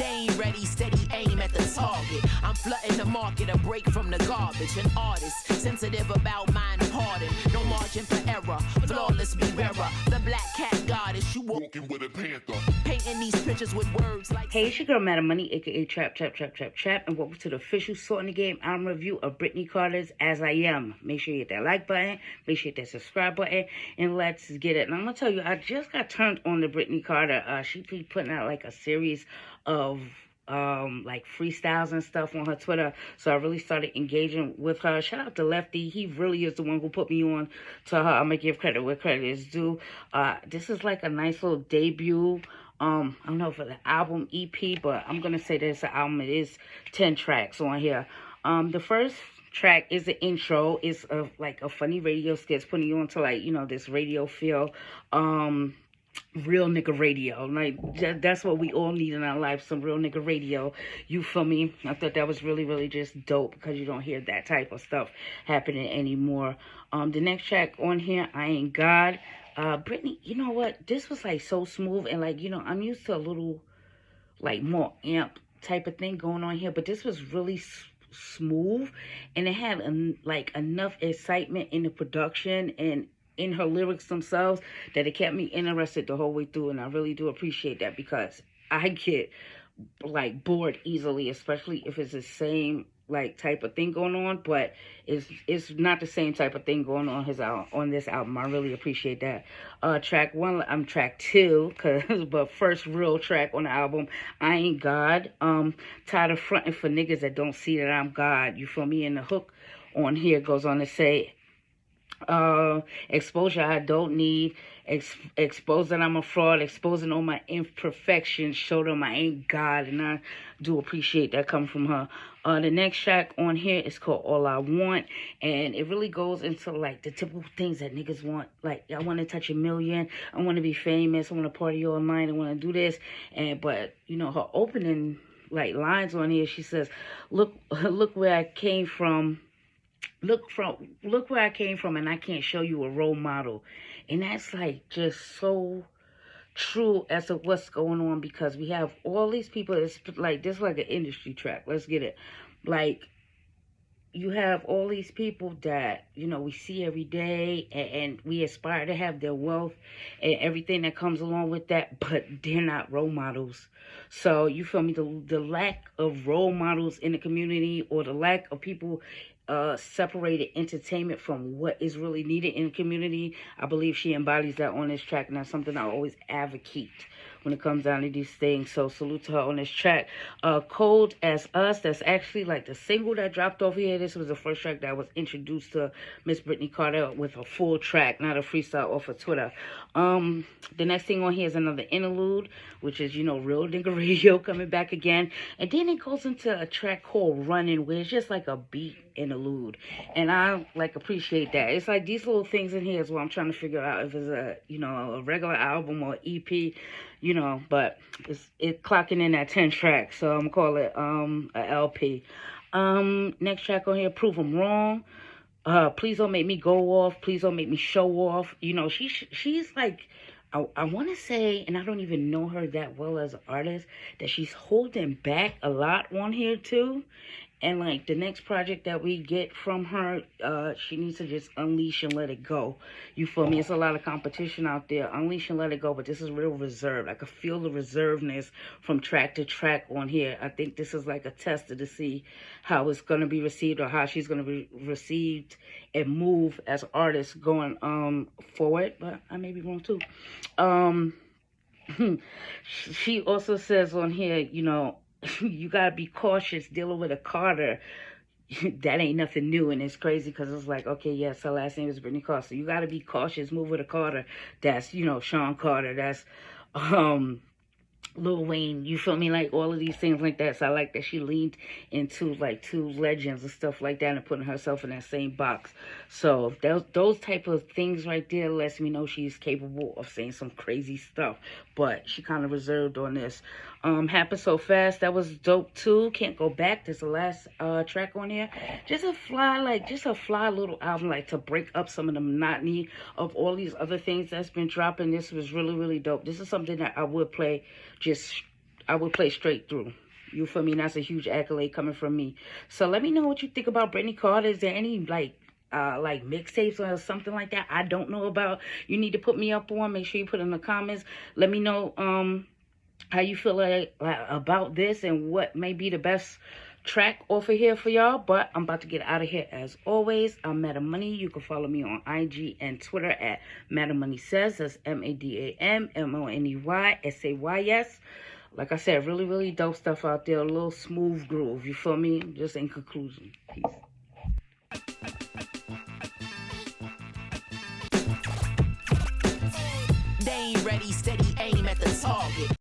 game ready, steady aim at the target. I'm flooding the market, a break from the garbage. An artist, sensitive about mind pardon. No margin for error, flawless be bearer. The black cat goddess, you walking with a panther. Painting these pictures with words like... Hey, it's your girl, Madam Money, aka Trap, and welcome to the official Sorting the Game album review of Brittney Carter's As I Am. Make sure you hit that like button, make sure you hit that subscribe button, and let's get it. And I'm gonna tell you, I just got turned on to Brittney Carter. She be putting out like a series of like freestyles and stuff on her Twitter, so I really started engaging with her. Shout out to Lefty, he really is the one who put me on to her. I'm gonna give credit where credit is due. This is like a nice little debut. I don't know for the album EP, but I'm gonna say this album. It is 10 tracks on here. The first track is the intro. It's like a funny radio skit, putting you onto like, you know, this radio feel. Real nigga radio, like that's what we all need in our life, some real nigga radio, you feel me? I thought that was really just dope, because you don't hear that type of stuff happening anymore. The next track on here, I Ain't God. Brittney, you know what, this was like so smooth, and like, you know, I'm used to a little like more amp type of thing going on here, but this was really smooth, and it had like enough excitement in the production and in her lyrics themselves that it kept me interested the whole way through. And I really do appreciate that, because I get like bored easily, especially if it's the same like type of thing going on, but it's not the same type of thing going on this album. I really appreciate that. Track one, track two, but first real track on the album, I Ain't God. Tired of fronting for niggas that don't see that I'm God, you feel me? And the hook on here goes on to say, exposure I don't need, expose that I'm a fraud, exposing all my imperfections, show them I ain't God. And I do appreciate that coming from her. The next track on here is called All I Want, and it really goes into like the typical things that niggas want. Like, I want to touch a million, I want to be famous, I want to party all night, I want to do this. But you know, her opening like lines on here, she says, look where I came from. Look where I came from, and I can't show you a role model. And that's like just so true as to what's going on, because we have all these people. It's like this is like an industry track. Let's get it. Like, you have all these people that, you know, we see every day, and we aspire to have their wealth and everything that comes along with that, but they're not role models. So you feel me? The lack of role models in the community, or the lack of people separated entertainment from what is really needed in the community, I believe she embodies that on this track, and that's something I always advocate when it comes down to these things. So salute to her on this track. Cold as Us, that's actually like the single that dropped off here. This was the first track that was introduced to Miss Brittney Carter with a full track, not a freestyle off of Twitter. The next thing on here is another interlude, which is, you know, real nigga radio coming back again. And then it goes into a track called Running, where it's just like a beat interlude, and I like appreciate that. It's like these little things in here is what I'm trying to figure out if it's a, you know, a regular album or EP, you know, but it's clocking in at 10 tracks, so I'm gonna call it a LP. Next track on here, Prove I'm Wrong. Please don't make me go off, please don't make me show off. You know, she's like, I want to say, and I don't even know her that well as an artist, that she's holding back a lot on here too. And like the next project that we get from her, she needs to just unleash and let it go. You feel me? It's a lot of competition out there. Unleash and let it go, but this is real reserved. I could feel the reservedness from track to track on here. I think this is like a tester to see how it's going to be received, or how she's going to be received and move as an artist going forward. But I may be wrong too. She also says on here, you know, you gotta be cautious dealing with a Carter. That ain't nothing new, and it's crazy because it's like, okay, yes, her last name is Brittney Carter, so you gotta be cautious, move with a Carter. That's, you know, Sean Carter, that's Lil Wayne, you feel me? Like all of these things like that. So I like that she leaned into like two legends and stuff like that, and putting herself in that same box. So those type of things right there lets me know she's capable of saying some crazy stuff, but she kind of reserved on this. Happened So Fast, that was dope too. Can't Go Back, that's the last track on here. Just a fly little album, like to break up some of the monotony of all these other things that's been dropping. This was really dope. This is something that I would play just I would play straight through. You feel me? And that's a huge accolade coming from me. So let me know what you think about Brittney Carter. Is there any like mixtapes or something like that I don't know about? You need to put me up on. Make sure you put in the comments. Let me know how you feel like about this and what may be the best track off of here for y'all. But I'm about to get out of here as always. I'm Madam Money. You can follow me on IG and Twitter at Madam Money Says. That's MADAMMONEYSAYS. Like I said, really, really dope stuff out there. A little smooth groove. You feel me? Just in conclusion. Peace. They ain't ready, steady aim at the target.